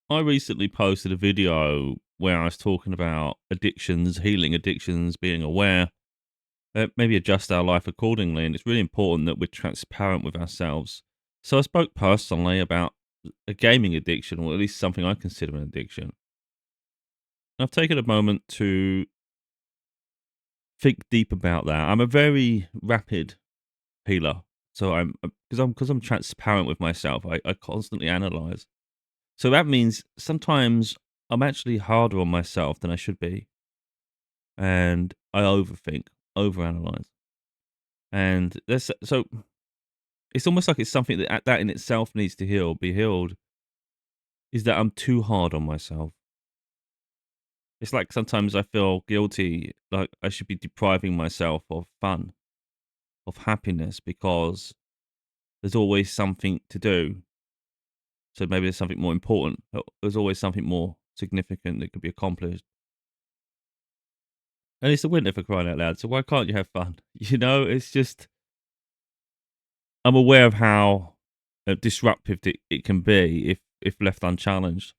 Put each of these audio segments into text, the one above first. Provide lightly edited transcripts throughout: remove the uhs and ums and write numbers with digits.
I recently posted a video where I was talking about addictions, healing addictions, being aware, maybe adjust our life accordingly. And it's really important that we're transparent with ourselves. So I spoke personally about a gaming addiction, or at least something I consider an addiction. I've taken a moment to think deep about that. I'm a very rapid healer. So because I'm transparent with myself, I constantly analyze. So that means sometimes I'm actually harder on myself than I should be, and I overthink, overanalyze, and there's so it's almost like it's something that in itself needs to be healed. Is that I'm too hard on myself. It's like sometimes I feel guilty, like I should be depriving myself of fun, of happiness, because there's always something to do. So maybe there's something more important. There's always something more significant that could be accomplished. And it's the winter, for crying out loud. So why can't you have fun? It's just I'm aware of how disruptive it can be if left unchallenged.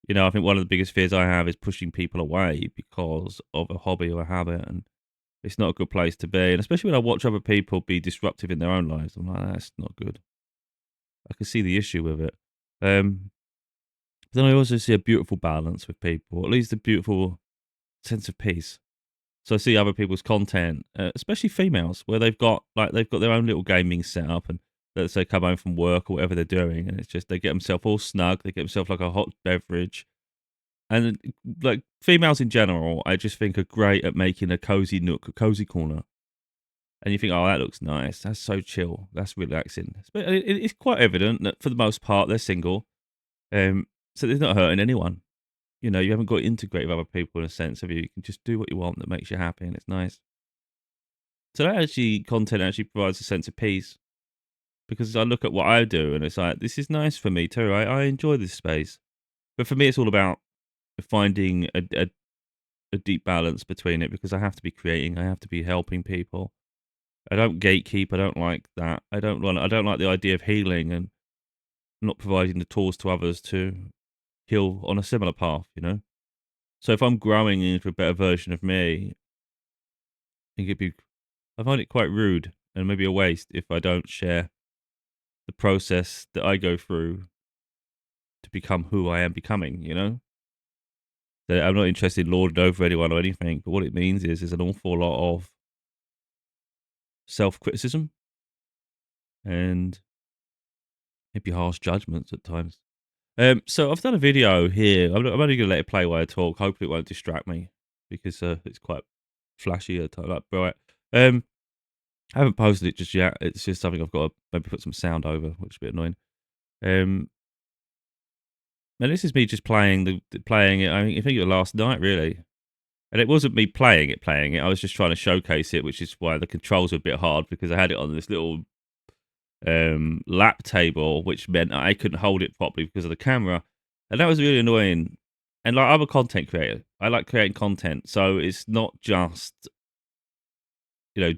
I think one of the biggest fears I have is pushing people away because of a hobby or a habit, and it's not a good place to be. And especially when I watch other people be disruptive in their own lives, I'm like, that's not good. I can see the issue with it. Um, but then I also see a beautiful balance with people, at least a beautiful sense of peace. So I see other people's content, especially females, where they've got their own little gaming setup, and let's say come home from work or whatever they're doing, and it's just they get themselves all snug, they get themselves like a hot beverage, and like females in general, I just think are great at making a cozy nook, a cozy corner, and you think, oh, that looks nice, that's so chill, that's relaxing. But it's quite evident that for the most part they're single, so they're not hurting anyone. You haven't got to integrate with other people in a sense of you. You can just do what you want that makes you happy, and it's nice. So that actually content actually provides a sense of peace because I look at what I do and it's like, this is nice for me too. I enjoy this space. But for me, it's all about finding a deep balance between it because I have to be creating, I have to be helping people. I don't gatekeep. I don't like that. I don't like the idea of healing and not providing the tools to others to heal on a similar path. So if I'm growing into a better version of me, think it'd be I find it quite rude and maybe a waste if I don't share the process that I go through to become who I am becoming. That I'm not interested in lording over anyone or anything, but what it means is there's an awful lot of self-criticism and maybe harsh judgments at times. So I've done a video here. I'm only going to let it play while I talk. Hopefully it won't distract me because it's quite flashy at times, like bright. Um, I haven't posted it just yet. It's just something I've got to maybe put some sound over, which is a bit annoying. Um, and this is me just playing it. I think it was last night, really. And it wasn't me playing it. I was just trying to showcase it, which is why the controls were a bit hard because I had it on this little lap table, which meant I couldn't hold it properly because of the camera, and that was really annoying. And like I'm a content creator, I like creating content, so it's not just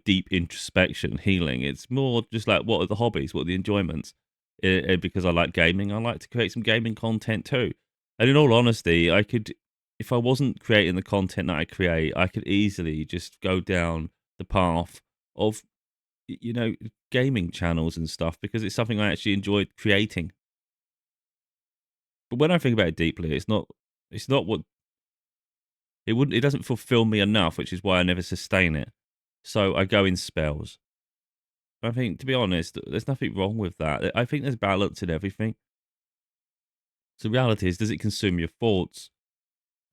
deep introspection, healing. It's more just like what are the hobbies, what are the enjoyments. Because I like gaming, I like to create some gaming content too. And in all honesty, I could, if I wasn't creating the content that I create, I could easily just go down the path of you know, gaming channels and stuff because it's something I actually enjoyed creating. But when I think about it deeply, it's not what it doesn't fulfill me enough, which is why I never sustain it. So I go in spells. I think, to be honest, there's nothing wrong with that. I think there's balance in everything. So the reality is, does it consume your thoughts?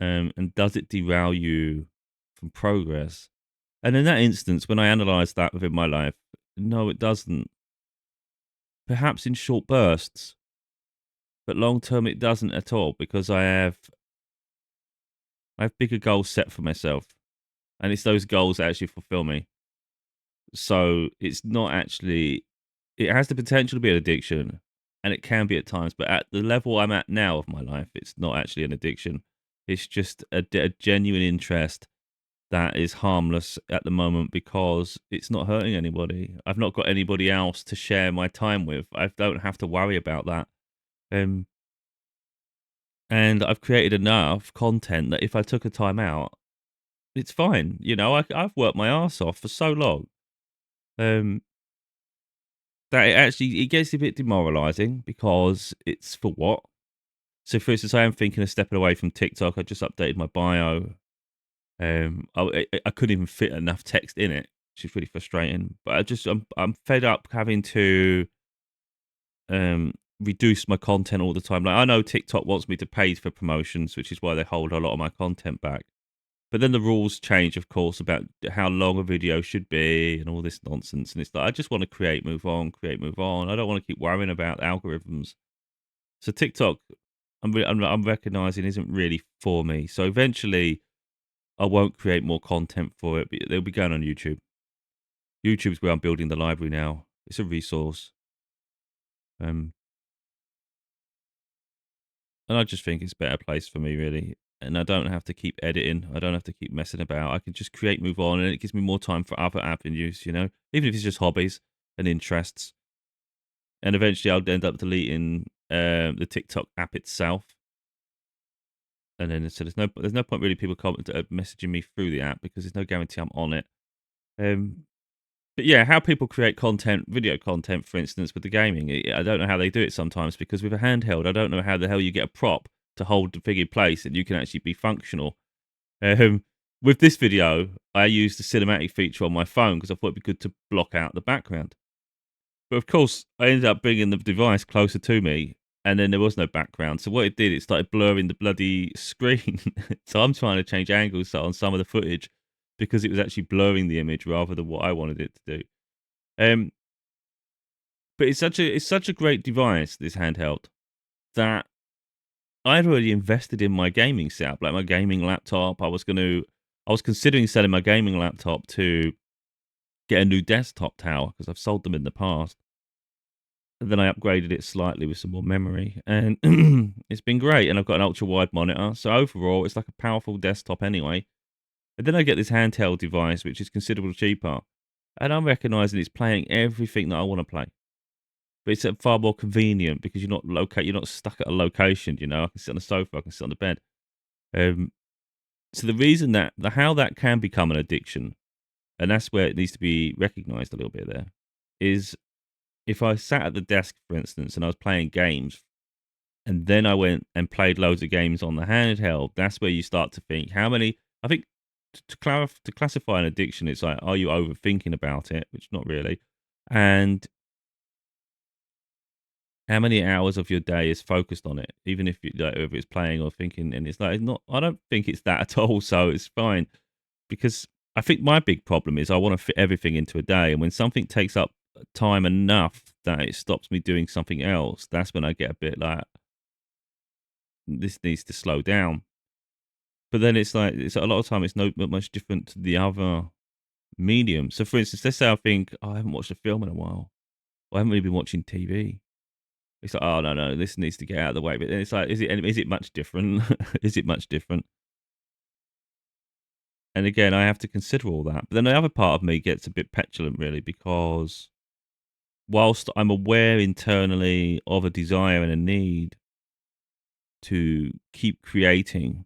And does it derail you from progress? And in that instance, when I analyze that within my life, no, it doesn't. Perhaps in short bursts, but long term it doesn't at all because I have bigger goals set for myself, and it's those goals that actually fulfill me. So it's not actually. It has the potential to be an addiction, and it can be at times. But at the level I'm at now of my life, it's not actually an addiction. It's just a genuine interest that is harmless at the moment because it's not hurting anybody. I've not got anybody else to share my time with. I don't have to worry about that. Um, And I've created enough content that if I took a time out, it's fine. You know, I've worked my ass off for so long, um, that it gets a bit demoralizing because it's for what? So, for instance, I am thinking of stepping away from TikTok. I just updated my bio. I couldn't even fit enough text in it, which is really frustrating. But I'm fed up having to reduce my content all the time. Like, I know TikTok wants me to pay for promotions, which is why they hold a lot of my content back. But then the rules change, of course, about how long a video should be and all this nonsense. And it's like, I just want to create, move on, create, move on. I don't want to keep worrying about algorithms. So TikTok, I'm recognizing isn't really for me. So eventually, I won't create more content for it. But they'll be going on YouTube. YouTube's where I'm building the library now. It's a resource. Um, And I just think it's a better place for me, really. And I don't have to keep editing. I don't have to keep messing about. I can just create, move on, and it gives me more time for other avenues, you know, even if it's just hobbies and interests. And eventually I'll end up deleting the TikTok app itself. And then so there's no point really people messaging me through the app because there's no guarantee I'm on it. Um, But yeah, how people create content, video content, for instance, with the gaming, I don't know how they do it sometimes because with a handheld, I don't know how the hell you get a prop to hold the thing in place and you can actually be functional. Um, with this video, I used the cinematic feature on my phone because I thought it'd be good to block out the background. But of course, I ended up bringing the device closer to me and then there was no background. So what it did, it started blurring the bloody screen. So I'm trying to change angles on some of the footage because it was actually blurring the image rather than what I wanted it to do. Um, but it's such a great device, this handheld, that I'd already invested in my gaming setup, like my gaming laptop. I was considering selling my gaming laptop to get a new desktop tower because I've sold them in the past. And then I upgraded it slightly with some more memory, and it's been great. And I've got an ultra wide monitor, so overall, it's like a powerful desktop anyway. And then I get this handheld device, which is considerably cheaper, and I'm recognizing it's playing everything that I want to play. But it's far more convenient because you're not stuck at a location, you know. I can sit on the sofa, I can sit on the bed. Um, so the reason that how that can become an addiction, and that's where it needs to be recognized a little bit there, is if I sat at the desk, for instance, and I was playing games, and then I went and played loads of games on the handheld, that's where you start to think how many. I think to classify an addiction, it's like, are you overthinking about it? Which not really, and how many hours of your day is focused on it, even if you like, if it's playing or thinking, and it's like, it's not. I don't think it's that at all. So it's fine because I think my big problem is I want to fit everything into a day, and when something takes up time enough that it stops me doing something else, that's when I get a bit like this needs to slow down. But then it's like it's a lot of time. It's not much different to the other medium. So for instance, let's say I think, oh, I haven't watched a film in a while. Or I haven't really been watching TV. It's like, oh, no, this needs to get out of the way. But then it's like, is it much different? Is it much different? And again, I have to consider all that. But then the other part of me gets a bit petulant, really, because whilst I'm aware internally of a desire and a need to keep creating,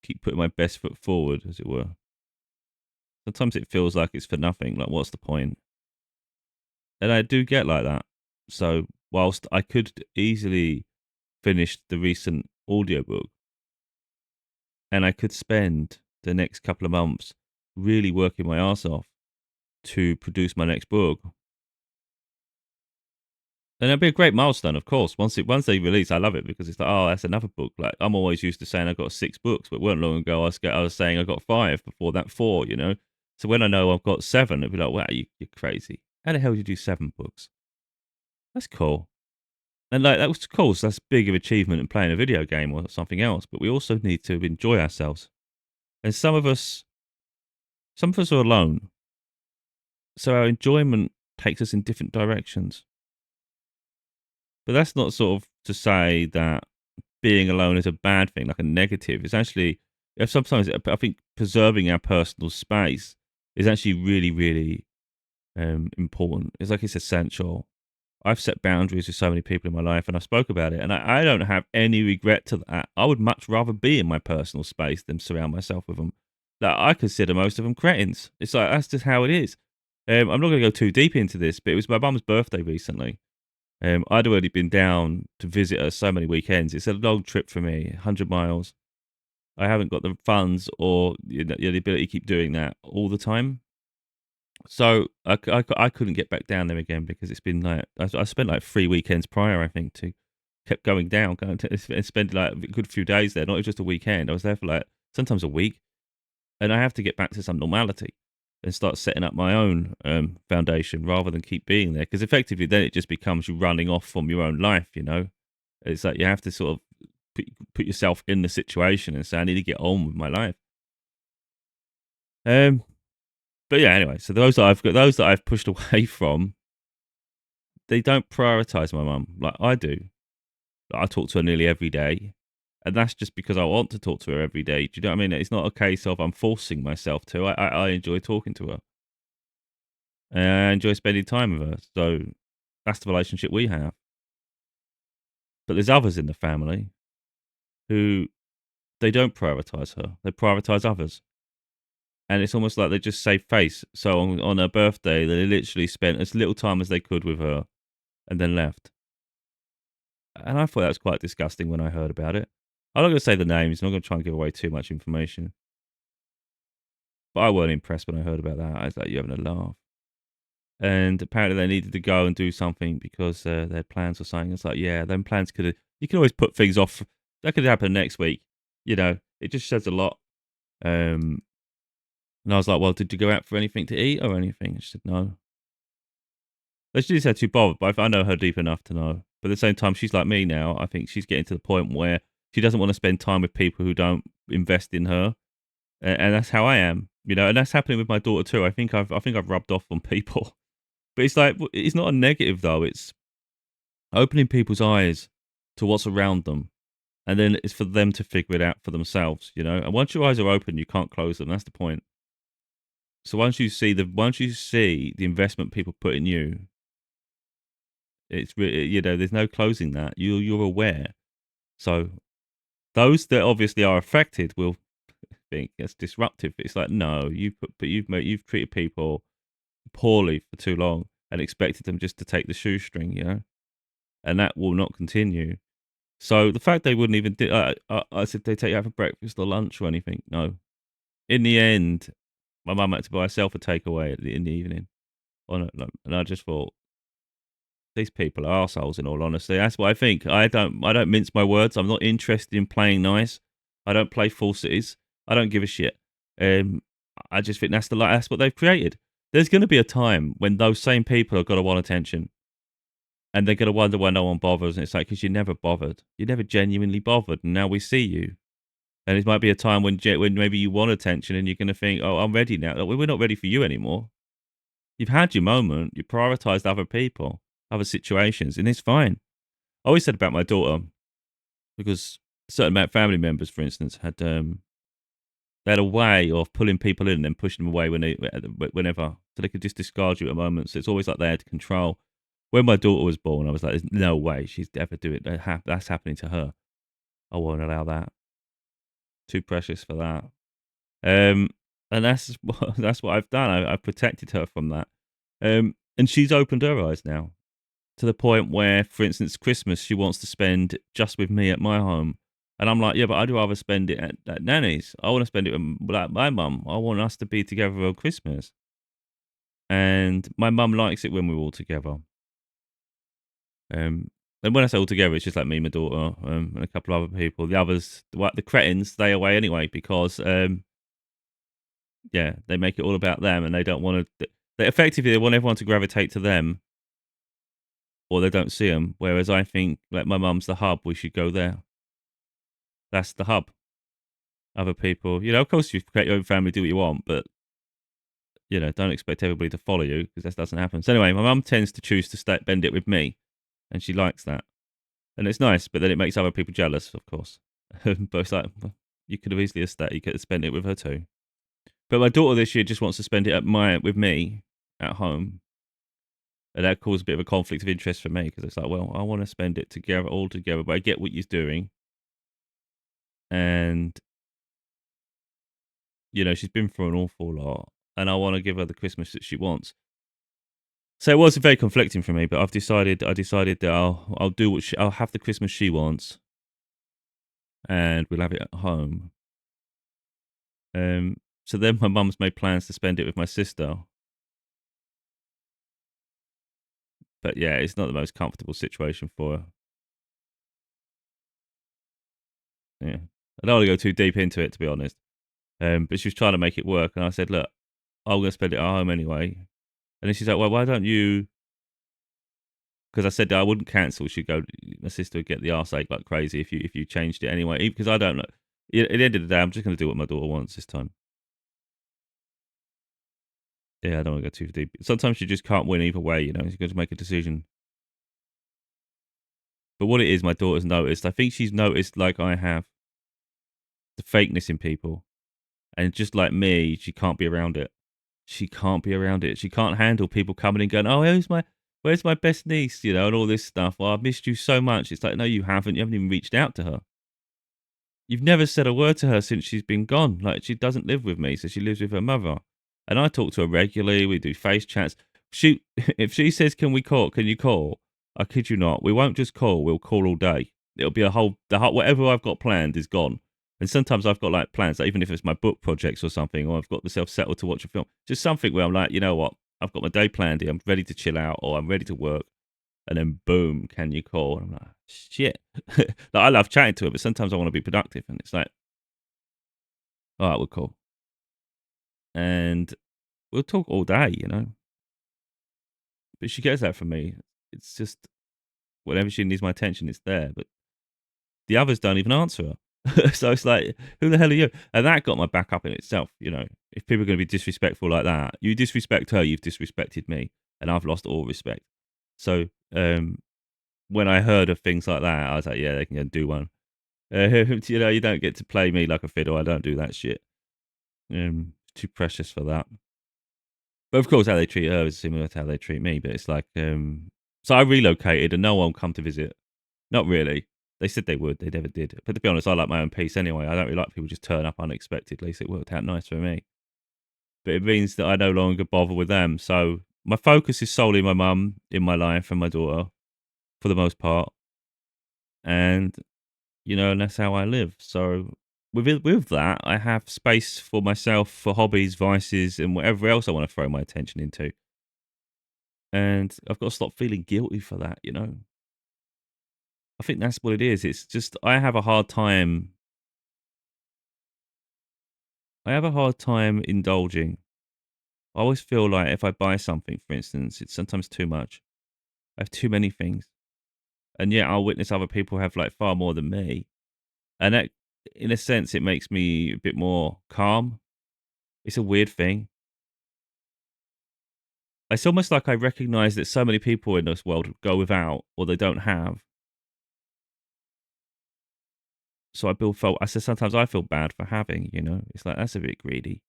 keep putting my best foot forward, as it were, sometimes it feels like it's for nothing. Like, what's the point? And I do get like that. So, whilst I could easily finish the recent audiobook, and I could spend the next couple of months really working my ass off to produce my next book. And it'd be a great milestone, of course. Once they release, I love it because it's like, oh, that's another book. Like I'm always used to saying I got 6 books, but it weren't long ago I was saying I got 5. Before that, 4. You know, so when I know I've got 7, it'd be like, wow, you're crazy. How the hell did you do 7 books? That's cool. And like that was cool. So that's big of achievement in playing a video game or something else. But we also need to enjoy ourselves. And some of us are alone, so our enjoyment takes us in different directions. But that's not sort of to say that being alone is a bad thing, like a negative. It's actually, sometimes I think preserving our personal space is actually really, really important. It's like it's essential. I've set boundaries with so many people in my life, and I spoke about it, and I don't have any regret to that. I would much rather be in my personal space than surround myself with them. Like, I consider most of them cretins. It's like, that's just how it is. I'm not going to go too deep into this, but it was my mum's birthday recently. I'd already been down to visit her so many weekends. It's a long trip for me, 100 miles. I haven't got the funds or the ability to keep doing that all the time. So I couldn't get back down there again because it's been like I spent like 3 weekends prior, I think, to kept going down, going to and spend like a good few days there, not just a weekend. I was there for like sometimes a week, and I have to get back to some normality and start setting up my own foundation rather than keep being there. Because effectively, then it just becomes you running off from your own life. It's like you have to sort of put yourself in the situation and say, I need to get on with my life. Um, but yeah, anyway, so those that I've pushed away from, they don't prioritize my mum like I do. I talk to her nearly every day, and that's just because I want to talk to her every day. Do you know what I mean? It's not a case of I'm forcing myself to. I enjoy talking to her, and I enjoy spending time with her. So that's the relationship we have. But there's others in the family who they don't prioritize her. They prioritize others, and it's almost like they just save face. So on her birthday, they literally spent as little time as they could with her, and then left. And I thought that was quite disgusting when I heard about it. I'm not going to say the names. I'm not going to try and give away too much information. But I weren't impressed when I heard about that. I was like, you're having a laugh. And apparently they needed to go and do something because they had plans or something. It's like, yeah, them plans could have, you can always put things off. That could happen next week. It just says a lot. Um, and I was like, well, did you go out for anything to eat or anything? She said, no. But she didn't say too bothered, but I know her deep enough to know. But at the same time, she's like me now. I think she's getting to the point where she doesn't want to spend time with people who don't invest in her. And that's how I am, and that's happening with my daughter too. I think I've rubbed off on people, but it's like it's not a negative though. It's opening people's eyes to what's around them, and then it's for them to figure it out for themselves. And once your eyes are open, you can't close them. That's the point. So once you see the investment people put in you, it's really there's no closing that. You're aware. So those that obviously are affected will think it's disruptive. It's like no, you've treated people poorly for too long and expected them just to take the shoestring, and that will not continue. So the fact they wouldn't even I said they take you out for breakfast or lunch or anything. No. In the end, my mum had to buy herself a takeaway in the evening. And I just thought these people are arseholes in all honesty. That's what I think. I don't mince my words. I'm not interested in playing nice. I don't play falsities. I don't give a shit. Um, I just think that's what they've created. There's going to be a time when those same people are going to want attention, and they're going to wonder why no one bothers. And it's like because you never bothered, you never genuinely bothered, and now we see you. And it might be a time when maybe you want attention, and you're going to think, "Oh, I'm ready now." We're not ready for you anymore. You've had your moment. You prioritized other people, other situations, and it's fine. I always said about my daughter because certain family members, for instance, they had a way of pulling people in and then pushing them away whenever, so they could just discard you at moments. So it's always like they had control. When my daughter was born, I was like, "There's no way she's ever doing that. That's happening to her. I won't allow that. Too precious for that." Um, and that's that's what I've done. I've protected her from that. And she's opened her eyes now to the point where, for instance, Christmas she wants to spend just with me at my home. And I'm like, yeah, but I'd rather spend it at Nanny's. I want to spend it with like, my mum. I want us to be together on Christmas. And my mum likes it when we're all together. Um, and when I say all together, it's just like me, my daughter, and a couple of other people. The others, the cretins, stay away anyway because, yeah, they make it all about them, and they don't want to. They effectively they want everyone to gravitate to them, or they don't see them. Whereas I think, like my mum's the hub, we should go there. That's the hub. Other people, of course, you create your own family, do what you want, but don't expect everybody to follow you because that doesn't happen. So anyway, my mum tends to choose to bend it with me, and she likes that. And it's nice, but then it makes other people jealous, of course. But it's like, well, you could have easily you could have spent it with her too. But my daughter this year just wants to spend it with me at home. And that caused a bit of a conflict of interest for me because it's like, well, I want to spend it together, all together, but I get what you're doing. And, she's been through an awful lot and I want to give her the Christmas that she wants. So it was very conflicting for me, but I decided that I'll do I'll have the Christmas she wants and we'll have it at home. Um, so then my mum's made plans to spend it with my sister. But yeah, it's not the most comfortable situation for her. Yeah. I don't want to go too deep into it, to be honest. But she was trying to make it work. And I said, look, I'm going to spend it at home anyway. And then she's like, well, why don't you? Because I said that I wouldn't cancel. She'd go, my sister would get the arse ache like crazy if you changed it anyway. Because I don't know. At the end of the day, I'm just going to do what my daughter wants this time. Yeah, I don't want to go too deep. Sometimes you just can't win either way, You've got to make a decision. But what it is, my daughter's noticed. I think she's noticed, like I have, the fakeness in people. And just like me, she can't be around it. She can't be around it. She can't handle people coming and going, "Oh, where's my best niece?" And all this stuff. "Oh, I've missed you so much." It's like, no, you haven't. You haven't even reached out to her. You've never said a word to her since she's been gone. Like, she doesn't live with me, so she lives with her mother. And I talk to her regularly. We do face chats. If she says, "Can we call? Can you call?" I kid you not. We won't just call. We'll call all day. It'll be the whole whatever I've got planned is gone. And sometimes I've got like plans, like, even if it's my book projects or something, or I've got myself settled to watch a film, just something where I'm like, you know what, I've got my day planned here. I'm ready to chill out, or I'm ready to work. And then boom, can you call? And I'm like, shit. Like, I love chatting to her, but sometimes I want to be productive, and it's like, all right, we'll call, and we'll talk all day. But she gets that from me. It's just whenever she needs my attention, it's there. But the others don't even answer her. So it's like, who the hell are you? And that got my back up in itself. If people are going to be disrespectful like that, you disrespect her, you've disrespected me, and I've lost all respect. So when I heard of things like that, I was like, yeah, they can go and do one. You don't get to play me like a fiddle. I don't do that shit. Too precious for that. But of course, how they treat her is similar to how they treat me. But it's like, so I relocated and no one come to visit. Not really. They said they would. They never did. But to be honest, I like my own peace anyway. I don't really like people just turn up unexpectedly. So it worked out nice for me. But it means that I no longer bother with them. So my focus is solely my mum in my life and my daughter for the most part. And, and that's how I live. So with that, I have space for myself, for hobbies, vices, and whatever else I want to throw my attention into. And I've got to stop feeling guilty for that. I think that's what it is. It's just I have a hard time. I have a hard time indulging. I always feel like if I buy something, for instance, it's sometimes too much. I have too many things, and yet I'll witness other people have like far more than me, and that, in a sense, it makes me a bit more calm. It's a weird thing. It's almost like I recognize that so many people in this world go without or they don't have. So I said sometimes I feel bad for having. It's like that's a bit greedy.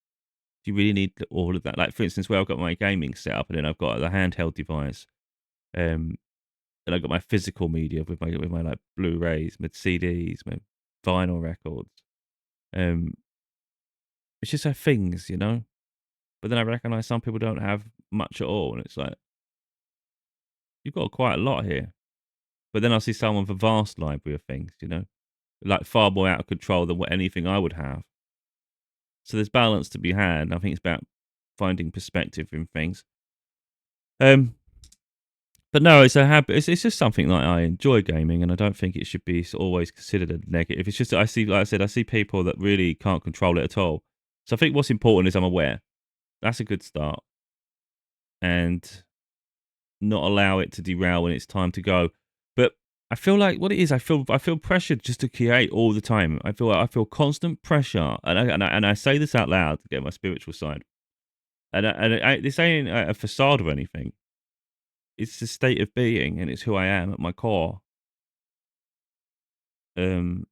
Do you really need all of that? Like, for instance, where I've got my gaming set up and then I've got the handheld device, and I got my physical media with my like Blu-rays, my CDs, my vinyl records. Um, it's just things. But then I recognise some people don't have much at all, and it's like you've got quite a lot here. But then I see someone with a vast library of things, like far more out of control than what anything I would have. So there's balance to be had. And I think it's about finding perspective in things. But no, it's a habit. It's just something that I enjoy gaming, and I don't think it should be always considered a negative. It's just that like I said, I see people that really can't control it at all. So I think what's important is I'm aware. That's a good start, and not allow it to derail when it's time to go. But I feel like what it is, I feel pressured just to create all the time. I feel constant pressure, and I say this out loud to get my spiritual side. This ain't a facade or anything. It's the state of being, and it's who I am at my core. Um,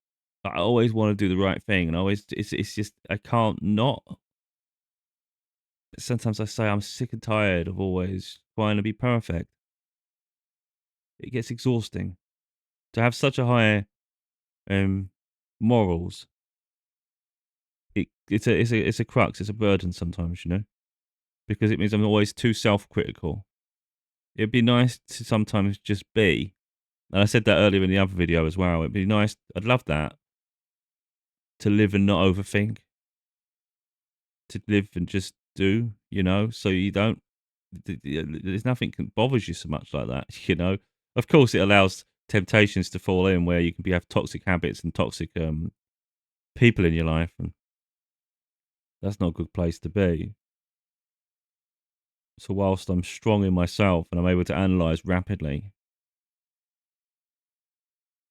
I always want to do the right thing, and it's just I can't not. Sometimes I say I'm sick and tired of always trying to be perfect. it gets exhausting. To have such a high morals, it's a crux, it's a burden sometimes, you know, because it means I'm always too self-critical. It'd be nice to sometimes just be, and I said that earlier in the other video as well. It'd be nice, I'd love that, to live and not overthink, to live and just do, you know, so you don't, there's nothing can bothers you so much like that, you know. Of course, it allows temptations to fall in where you can have toxic habits and toxic people in your life, and that's not a good place to be. So whilst I'm strong in myself and I'm able to analyze rapidly,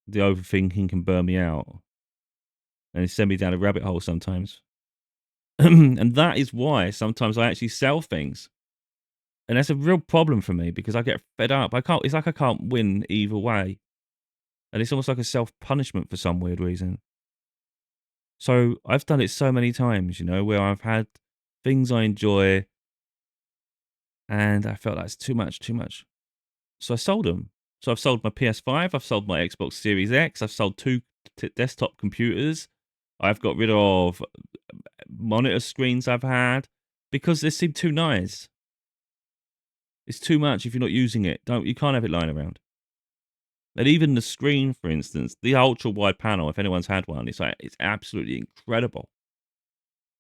the overthinking can burn me out and send me down a rabbit hole sometimes. And that is why sometimes I actually sell things. And that's a real problem for me because I get fed up. It's like I can't win either way. And it's almost like a self punishment for some weird reason. So I've done it so many times, you know, where I've had things I enjoy and I felt that's too much, too much. So I sold them. So I've sold my PS5, I've sold my Xbox Series X, I've sold two desktop computers, I've got rid of monitor screens I've had because they seem too nice. It's too much if you're not using it. You can't have it lying around. And even the screen, for instance, the ultra wide panel, if anyone's had one, it's absolutely incredible.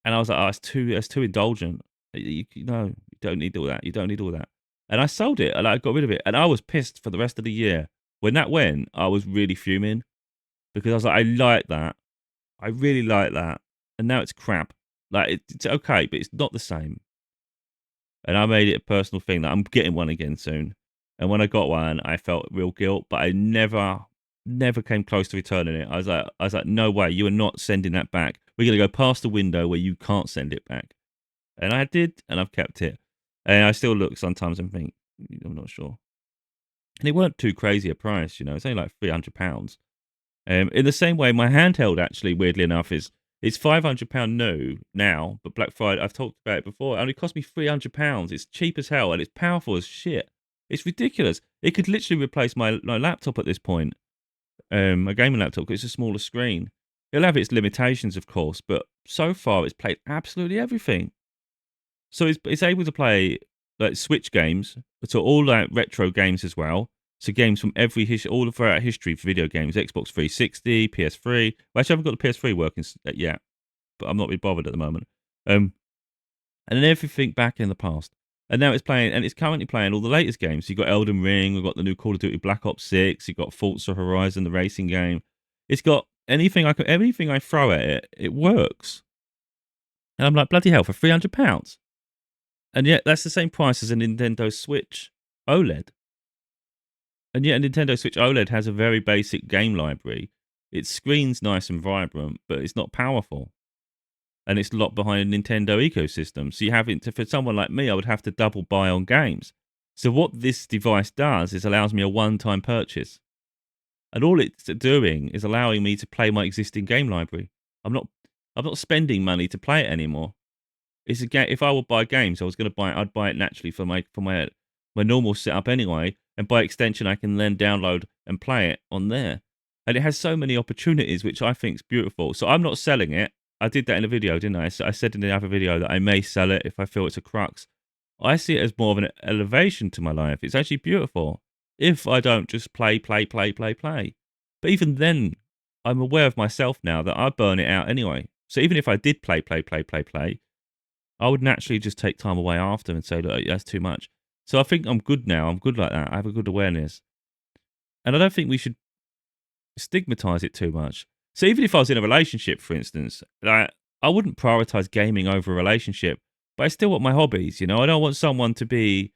And I was like, oh, it's too indulgent. No, you don't need all that. You don't need all that. And I sold it and I got rid of it. And I was pissed for the rest of the year. When that went, I was really fuming because I was like, I like that. I really like that. And now it's crap. Like, it's okay, but it's not the same. And I made it a personal thing that I'm getting one again soon. And when I got one, I felt real guilt, but I never came close to returning it. I was like, no way, you are not sending that back. We're gonna go past the window where you can't send it back. And I did, and I've kept it. And I still look sometimes and think, I'm not sure. And it weren't too crazy a price, you know. It's only like £300. In the same way, my handheld actually, weirdly enough, it's £500 new now, but Black Friday, I've talked about it before, it only cost me £300. It's cheap as hell and it's powerful as shit. It's ridiculous. It could literally replace my laptop at this point, a gaming laptop, because it's a smaller screen. It'll have its limitations, of course, but so far it's played absolutely everything. So it's able to play like Switch games, so all like retro games as well. So games from all throughout history for video games, Xbox 360, PS3. Well, actually, I haven't got the PS3 working yet, but I'm not really bothered at the moment. And then everything back in the past. And now it's playing, and it's currently playing all the latest games. You've got Elden Ring, we've got the new Call of Duty Black Ops 6, you've got Forza Horizon, the racing game. It's got anything I throw at it, it works. And I'm like, bloody hell, for £300. And yet that's the same price as a Nintendo Switch OLED. And yet a Nintendo Switch OLED has a very basic game library. Its screen's nice and vibrant, but it's not powerful. And it's locked behind a Nintendo ecosystem. So for someone like me, I would have to double buy on games. So what this device does is allows me a one-time purchase. And all it's doing is allowing me to play my existing game library. I'm not spending money to play it anymore. It's a game. If I would buy games, I'd buy it naturally for my normal setup anyway. And by extension, I can then download and play it on there. And it has so many opportunities, which I think is beautiful. So I'm not selling it. I did that in a video, didn't I? So I said in the other video that I may sell it if I feel it's a crux. I see it as more of an elevation to my life. It's actually beautiful if I don't just play. But even then, I'm aware of myself now that I burn it out anyway. So even if I did play, I would naturally just take time away after and say, look, that's too much. So I think I'm good now. I'm good like that. I have a good awareness. And I don't think we should stigmatize it too much. So even if I was in a relationship, for instance, I wouldn't prioritize gaming over a relationship, but I still want my hobbies, you know? I don't want someone to be,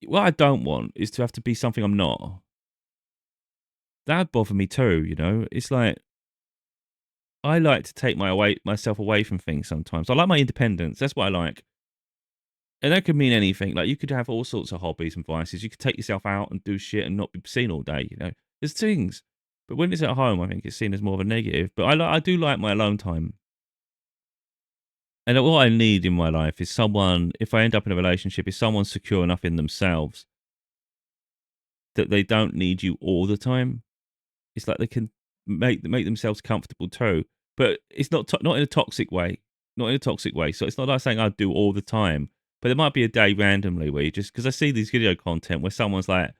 what I don't want is to have to be something I'm not. That'd bother me too, you know? It's like, I like to take myself away from things sometimes. I like my independence. That's what I like. And that could mean anything. Like you could have all sorts of hobbies and vices. You could take yourself out and do shit and not be seen all day. You know, there's things. But when it's at home, I think it's seen as more of a negative. But I do like my alone time. And what I need in my life is someone. If I end up in a relationship, is someone secure enough in themselves that they don't need you all the time. It's like they can make themselves comfortable too, but it's not in a toxic way, not in a toxic way. So it's not like saying I do all the time, but there might be a day randomly where you just because I see these video content where someone's like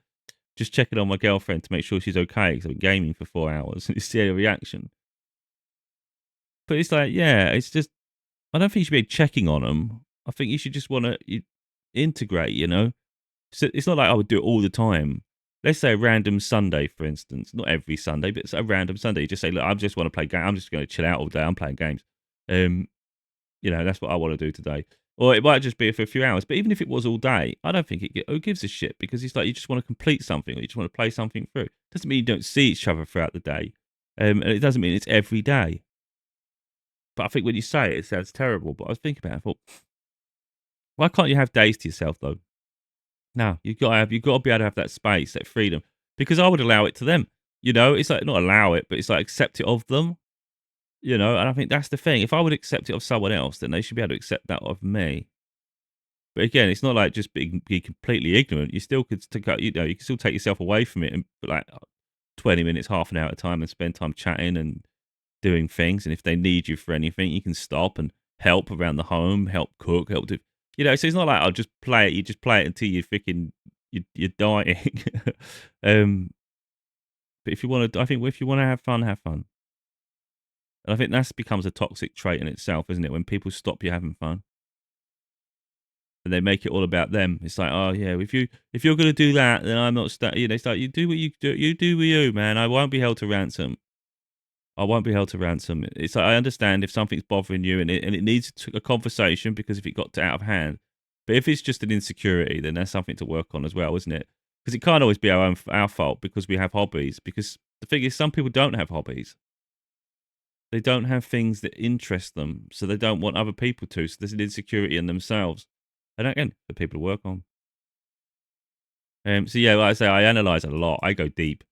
just checking on my girlfriend to make sure she's okay because I've been gaming for 4 hours and you see her reaction. But it's like, yeah, it's just I don't think you should be checking on them. I think you should just want to integrate, you know. So it's not like I would do it all the time. Let's say a random Sunday, for instance. Not every Sunday, but it's a random Sunday. You just say, look, I just want to play games. I'm just going to chill out all day. I'm playing games. Um, that's what I want to do today. Or it might just be for a few hours. But even if it was all day, I don't think who gives a shit because it's like you just want to complete something or you just want to play something through. Doesn't mean you don't see each other throughout the day. And it doesn't mean it's every day. But I think when you say it, it sounds terrible. But I was thinking about it. I thought, why can't you have days to yourself though? No, you've got to be able to have that space, that freedom. Because I would allow it to them. It's like not allow it, but it's like accept it of them. And I think that's the thing. If I would accept it of someone else, then they should be able to accept that of me. But again, it's not like just be completely ignorant. You still could take out, you can still take yourself away from it and put like 20 minutes, half an hour at a time and spend time chatting and doing things. And if they need you for anything, you can stop and help around the home, help cook, help do. So it's not like I'll just play it. You just play it until you're dying. um, but if you want to, I think if you want to have fun, have fun. And I think that becomes a toxic trait in itself, isn't it? When people stop you having fun and they make it all about them. It's like, oh yeah, if you're gonna do that, then I'm not. It's like you do what you do. You do with you, man. I won't be held to ransom. I won't be held to ransom. It's like I understand if something's bothering you and it needs a conversation because if it got out of hand. But if it's just an insecurity, then that's something to work on as well, isn't it? Because it can't always be our fault because we have hobbies. Because the thing is, some people don't have hobbies. They don't have things that interest them, so they don't want other people to. So there's an insecurity in themselves. And again, for people to work on. So yeah, like I say, I analyze it a lot. I go deep.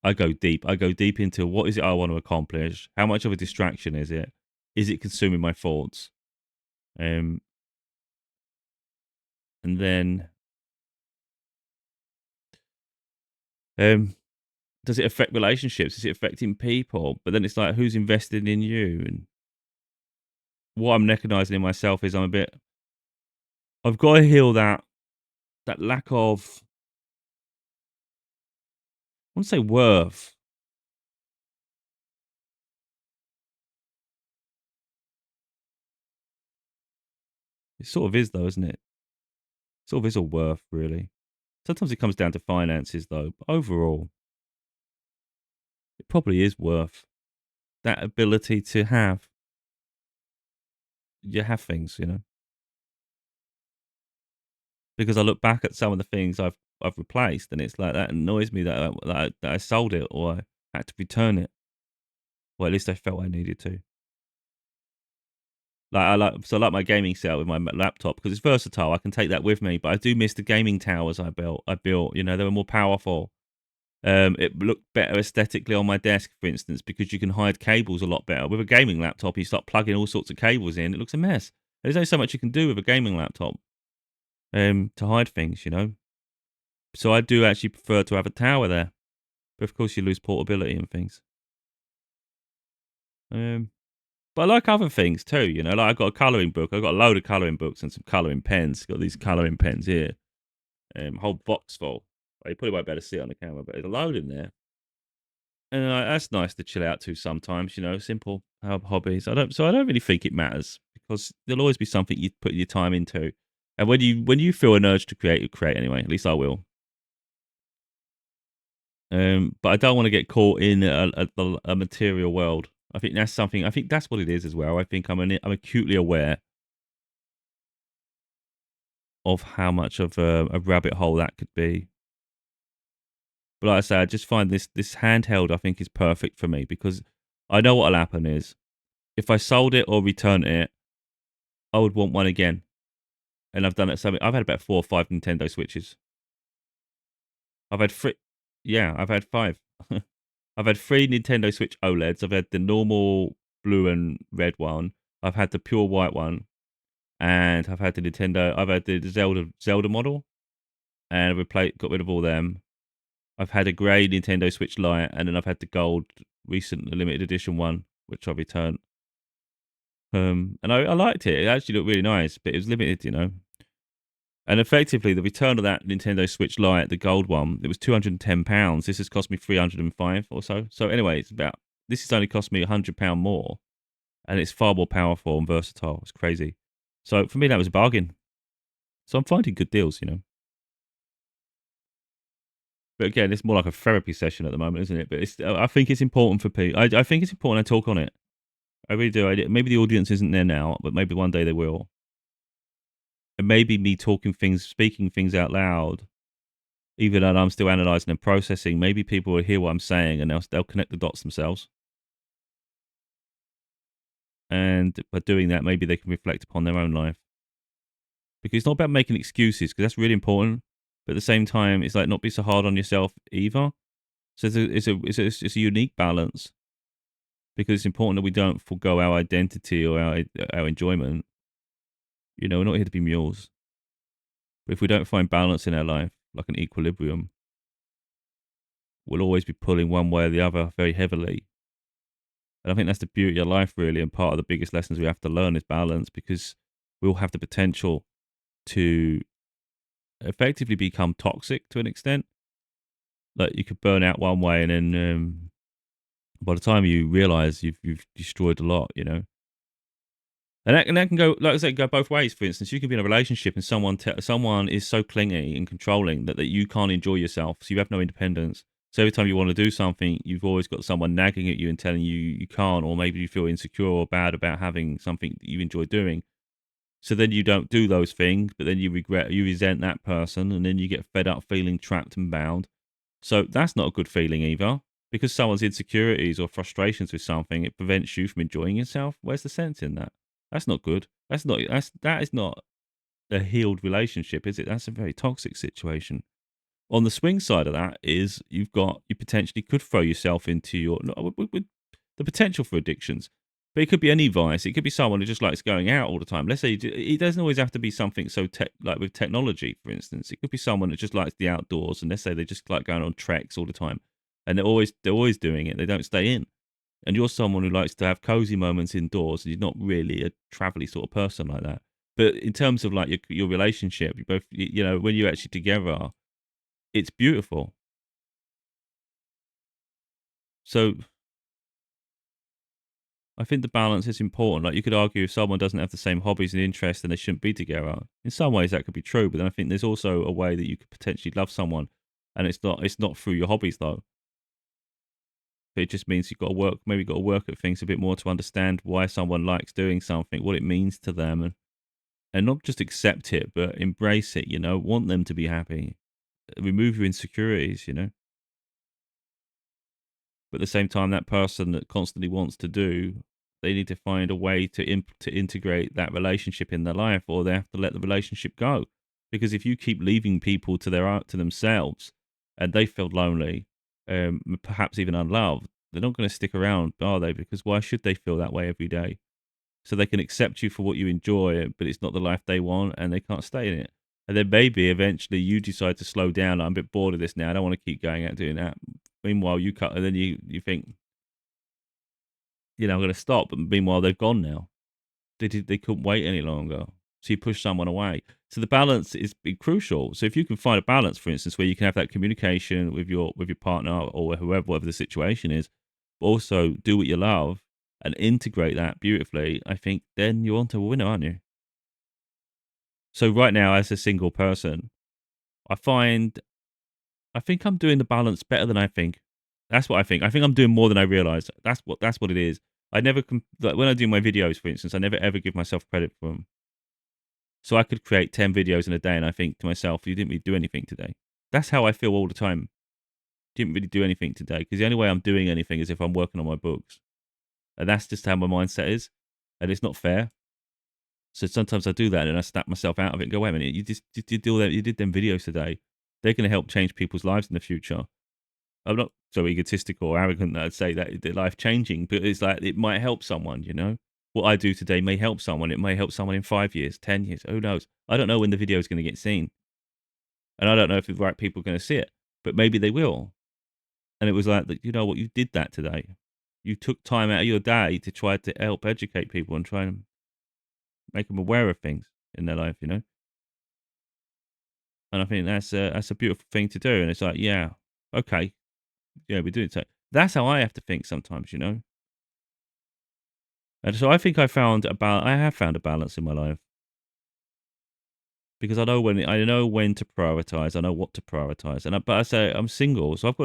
I go deep. I go deep into what is it I want to accomplish? How much of a distraction is it? Is it consuming my thoughts? Um, and then, um, does it affect relationships? Is it affecting people? But then it's like, who's invested in you? And what I'm recognizing in myself is I've got to heal that lack of, I want to say worth. It sort of is though, isn't it? It sort of is a worth, really. Sometimes it comes down to finances though. But overall, it probably is worth that ability to have. You have things, because I look back at some of the things I've replaced, and it's like that annoys me that I sold it or I had to return it. Well, at least I felt I needed to. I like my gaming setup with my laptop because it's versatile. I can take that with me, but I do miss the gaming towers I built. They were more powerful. It looked better aesthetically on my desk, for instance, because you can hide cables a lot better. With a gaming laptop, you start plugging all sorts of cables in. It looks a mess. There's only so much you can do with a gaming laptop to hide things. So I do actually prefer to have a tower there. But of course, you lose portability and things. But I like other things too, Like I've got a colouring book. I've got a load of colouring books and some colouring pens. Got these colouring pens here. Whole box full. Well, you probably won't be able to see it on the camera, but there's a load in there. And that's nice to chill out to sometimes, simple hobbies. So I don't really think it matters because there'll always be something you put your time into. And when you feel an urge to create, you create anyway. At least I will. But I don't want to get caught in a material world. I think that's something. I think that's what it is as well. I think I'm acutely aware of how much of a rabbit hole that could be. But like I say, I just find this handheld I think is perfect for me because I know what'll happen is if I sold it or returned it, I would want one again. And I've done it. So I've had about 4 or 5 Nintendo Switches. I've had three. Yeah, I've had five. I've had 3 Nintendo Switch OLEDs. I've had the normal blue and red one. I've had the pure white one, and I've had the Nintendo. I've had the Zelda model, and got rid of all them. I've had a grey Nintendo Switch Lite, and then I've had the gold recent limited edition one, which I returned. And I liked it. It actually looked really nice, but it was limited, you know. And effectively, the return of that Nintendo Switch Lite, the gold one, it was £210. This has cost me 305 or so. So anyway, this has only cost me £100 more, and it's far more powerful and versatile. It's crazy. So for me, that was a bargain. So I'm finding good deals, you know. But again, it's more like a therapy session at the moment, isn't it? But I think it's important for people. I think it's important I talk on it. I really do. Maybe the audience isn't there now, but maybe one day they will. And maybe me speaking things out loud, even though I'm still analysing and processing, maybe people will hear what I'm saying and they'll connect the dots themselves. And by doing that, maybe they can reflect upon their own life. Because it's not about making excuses, because that's really important. But at the same time, it's like not be so hard on yourself either. So it's a unique balance, because it's important that we don't forgo our identity or our enjoyment. You know, we're not here to be mules. But if we don't find balance in our life, like an equilibrium, we'll always be pulling one way or the other very heavily. And I think that's the beauty of life, really. And part of the biggest lessons we have to learn is balance, because we all have the potential to effectively become toxic to an extent. Like you could burn out one way, and then by the time you realize you've destroyed a lot, you know. And that can go, like I said, go both ways. For instance, you can be in a relationship and someone is so clingy and controlling that you can't enjoy yourself, so you have no independence. So every time you want to do something, you've always got someone nagging at you and telling you you can't, or maybe you feel insecure or bad about having something that you enjoy doing. So then you don't do those things, but then you resent that person, and then you get fed up feeling trapped and bound. So that's not a good feeling either, because someone's insecurities or frustrations with something, it prevents you from enjoying yourself. Where's the sense in that? That's not good. That is not a healed relationship, is it? That's a very toxic situation. On the swing side of that is you potentially could throw yourself into with the potential for addictions. But it could be any vice. It could be someone who just likes going out all the time. Let's say it doesn't always have to be something so like with technology, for instance. It could be someone that just likes the outdoors, and let's say they just like going on treks all the time, and they're always doing it. They don't stay in. And you're someone who likes to have cozy moments indoors, and you're not really a travelly sort of person like that. But in terms of like your relationship, you both, you know, when you're actually together, it's beautiful. So I think the balance is important. Like you could argue if someone doesn't have the same hobbies and interests, then they shouldn't be together. In some ways, that could be true, but then I think there's also a way that you could potentially love someone, and it's not through your hobbies though. But it just means you've got to work. Maybe you've got to work at things a bit more to understand why someone likes doing something, what it means to them, and not just accept it, but embrace it. You know, want them to be happy. Remove your insecurities. You know. But at the same time, that person that constantly wants to do, they need to find a way to integrate that relationship in their life, or they have to let the relationship go. Because if you keep leaving people to themselves, and they feel lonely, perhaps even unloved, they're not going to stick around, are they? Because why should they feel that way every day? So they can accept you for what you enjoy, but it's not the life they want, and they can't stay in it. And then maybe eventually you decide to slow down. I'm a bit bored of this now. I don't want to keep going out doing that. Meanwhile, you cut, and then you think, you know, I'm going to stop. But meanwhile, they've gone now. They couldn't wait any longer. So you push someone away. So the balance is crucial. So if you can find a balance, for instance, where you can have that communication with your partner or whoever, whatever the situation is, but also do what you love and integrate that beautifully, I think then you're onto a winner, aren't you? So right now, as a single person, I find I think I'm doing the balance better than I think. That's what I think. I think I'm doing more than I realize. That's what it is. I never like when I do my videos, for instance, I never ever give myself credit for them. So I could create 10 videos in a day, and I think to myself, you didn't really do anything today. That's how I feel all the time. Didn't really do anything today, because the only way I'm doing anything is if I'm working on my books, and that's just how my mindset is, and it's not fair. So sometimes I do that, and I snap myself out of it and go, wait a minute, you did them videos today. They're going to help change people's lives in the future. I'm not so egotistical or arrogant that I'd say that they're life changing, but it's like it might help someone, you know? What I do today may help someone. It may help someone in 5 years, 10 years. Who knows? I don't know when the video is going to get seen. And I don't know if the right people are going to see it. but maybe they will. And it was like, you know what, you did that today. You took time out of your day to try to help educate people and try and make them aware of things in their life, you know? And I think that's a beautiful thing to do. And it's like, yeah, okay, yeah, we're doing so. That's how I have to think sometimes, you know? And so I think I have found a balance in my life because I know when to prioritize, I know what to prioritize. But I say I'm single, so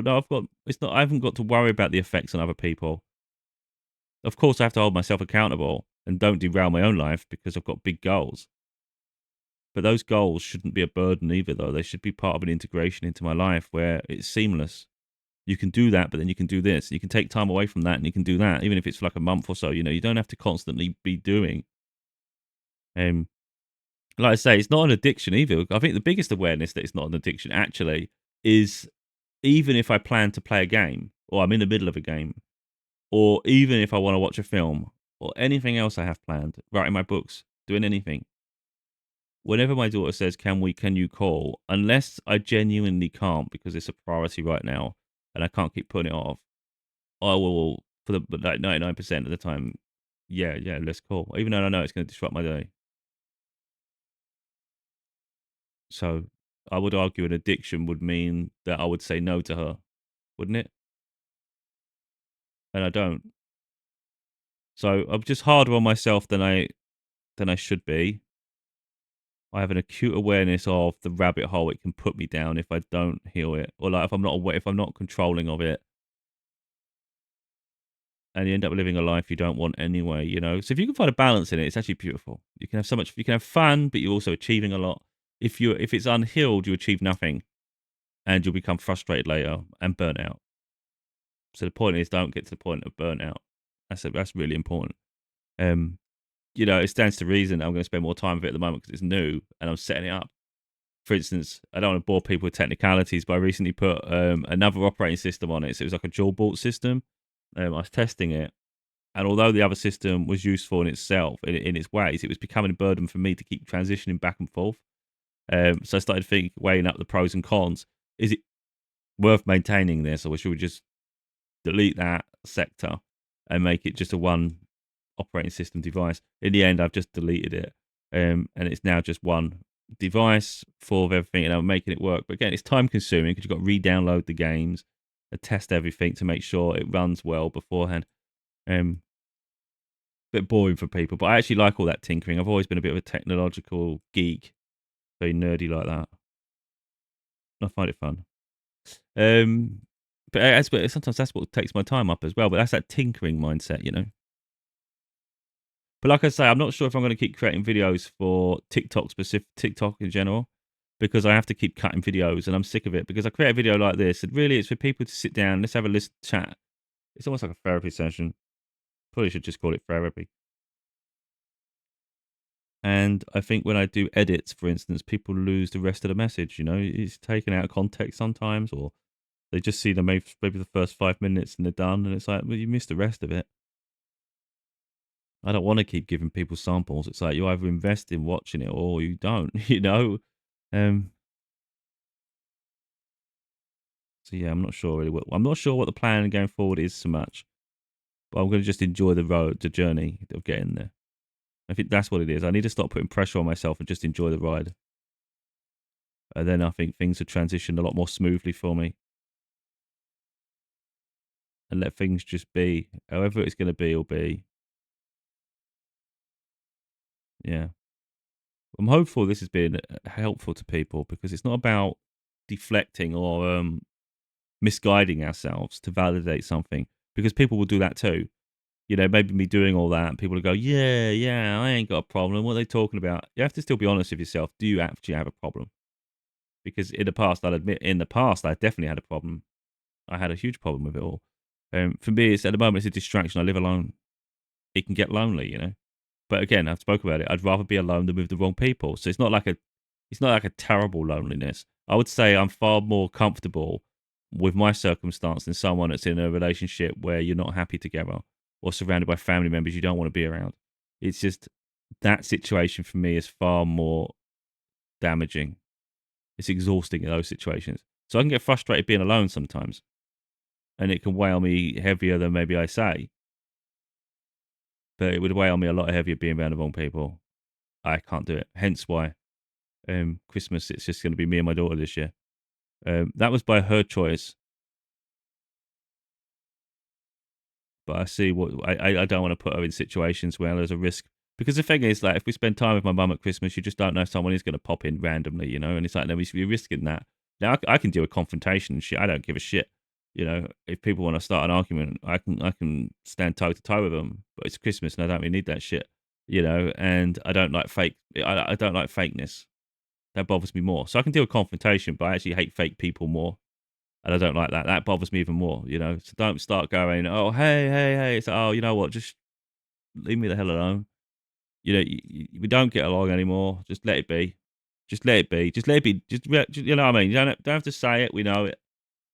it's not, I haven't got to worry about the effects on other people. Of course, I have to hold myself accountable and don't derail my own life because I've got big goals. But those goals shouldn't be a burden either, though. They should be part of an integration into my life where it's seamless. You can do that, but then you can do this. You can take time away from that and you can do that, even if it's for like a month or so. You know, you don't have to constantly be doing. Um, like I say, it's not an addiction either. I think the biggest awareness that it's not an addiction actually is even if I plan to play a game or I'm in the middle of a game, or even if I want to watch a film or anything else I have planned, writing my books, doing anything. Whenever my daughter says, can you call? Unless I genuinely can't because it's a priority right now and I can't keep putting it off, I will, for the like 99% of the time, yeah, let's call. Even though I know it's going to disrupt my day. So I would argue an addiction would mean that I would say no to her, wouldn't it? And I don't. So I'm just harder on myself than I should be. I have an acute awareness of the rabbit hole it can put me down if I don't heal it, or like if I'm not controlling of it, and you end up living a life you don't want anyway. You know, so if you can find a balance in it, it's actually beautiful. You can have so much, you can have fun, but you're also achieving a lot. If it's unhealed, you achieve nothing, and you'll become frustrated later and burnt out. So the point is, don't get to the point of burnout. That's really important. Um, you know, it stands to reason I'm going to spend more time with it at the moment because it's new and I'm setting it up. For instance, I don't want to bore people with technicalities, but I recently put another operating system on it. So it was like a dual boot system. I was testing it, and although the other system was useful in itself, in its ways, it was becoming a burden for me to keep transitioning back and forth. So I started weighing up the pros and cons. Is it worth maintaining this, or should we just delete that sector and make it just a one operating system device? In the end, I've just deleted it, and it's now just one device full of everything, and I'm making it work. But again, it's time consuming because you've got to re-download the games and test everything to make sure it runs well beforehand. Bit boring for people, but I actually like all that tinkering. I've always been a bit of a technological geek, very nerdy like that. I find it fun. Um, but sometimes that's what takes my time up as well. But that's that tinkering mindset, you know. But like I say, I'm not sure if I'm going to keep creating videos for TikTok in general, because I have to keep cutting videos, and I'm sick of it. Because I create a video like this, and really, it's for people to sit down, let's have a list, chat. It's almost like a therapy session. Probably should just call it therapy. And I think when I do edits, for instance, people lose the rest of the message. You know, it's taken out of context sometimes, or they just see maybe the first 5 minutes and they're done, and it's like, well, you missed the rest of it. I don't want to keep giving people samples. It's like you either invest in watching it or you don't. You know. Um. So yeah, I'm not sure really. I'm not sure what the plan going forward is so much, but I'm going to just enjoy the journey of getting there. I think that's what it is. I need to stop putting pressure on myself and just enjoy the ride. And then I think things will transition a lot more smoothly for me, and let things just be. However it's going to be, will be. Yeah. I'm hopeful this has been helpful to people because it's not about deflecting or misguiding ourselves to validate something, because people will do that too. You know, maybe me doing all that, people will go, yeah, I ain't got a problem. What are they talking about? You have to still be honest with yourself. Do you actually have a problem? Because in the past, I'll admit, in the past, I definitely had a problem. I had a huge problem with it all. For me, it's at the moment, it's a distraction. I live alone. It can get lonely, you know. But again, I've spoken about it. I'd rather be alone than with the wrong people. So it's not like a terrible loneliness. I would say I'm far more comfortable with my circumstance than someone that's in a relationship where you're not happy together or surrounded by family members you don't want to be around. It's just that situation for me is far more damaging. It's exhausting in those situations. So I can get frustrated being alone sometimes, and it can weigh on me heavier than maybe I say. But it would weigh on me a lot heavier being around the wrong people. I can't do it. Hence why Christmas, it's just going to be me and my daughter this year. That was by her choice, but I see what I don't want to put her in situations where there's a risk. Because the thing is, like, if we spend time with my mum at Christmas, you just don't know if someone is going to pop in randomly, you know. And it's like, no, you're risking that. Now I can deal with confrontation and shit. I don't give a shit, you know. If people want to start an argument, I can stand toe to toe with them. But it's Christmas, and I don't really need that shit, you know. And I don't like fake. I don't like fakeness. That bothers me more. So I can deal with confrontation, but I actually hate fake people more. And I don't like that. That bothers me even more, you know. So don't start going, oh, hey. It's like, oh, you know what? Just leave me the hell alone. You know, we don't get along anymore. Just let it be. Just let it be. Just let it be. You know what I mean? You don't have to say it. We know it.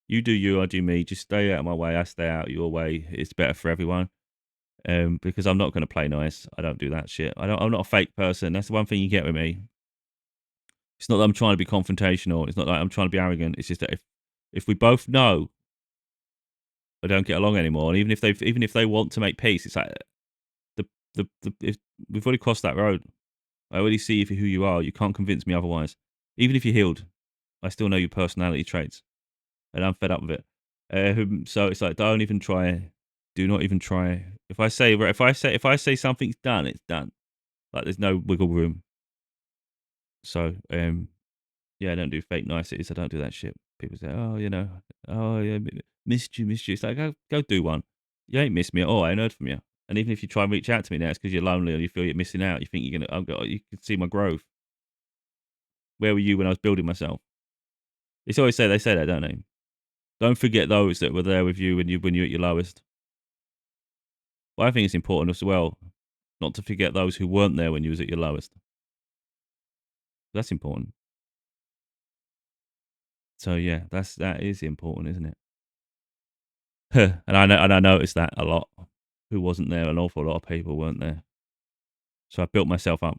You do you, I do me. Just stay out of my way. I stay out of your way. It's better for everyone. Because I'm not going to play nice. I don't do that shit. I'm not a fake person. That's the one thing you get with me. It's not that I'm trying to be confrontational. It's not like I'm trying to be arrogant. It's just that if we both know I don't get along anymore, and even if they want to make peace, it's like if we've already crossed that road. I already see you for who you are. You can't convince me otherwise. Even if you're healed, I still know your personality traits, and I'm fed up with it. So it's like, don't even try. Do not even try. If I say something's done, it's done. Like there's no wiggle room. So yeah, I don't do fake niceties. I don't do that shit. People say, oh, you know, oh yeah, missed you. It's like go do one. You ain't missed me at all. I ain't heard from you. And even if you try and reach out to me now, it's because you're lonely or you feel you're missing out. You think you can see my growth. Where were you when I was building myself? It's always they say that, don't they? Don't forget those that were there with you when you're at your lowest. But I think it's important as well not to forget those who weren't there when you was at your lowest. That's important. So yeah, that is important, isn't it? and I noticed that a lot. Who wasn't there? An awful lot of people weren't there. So I built myself up.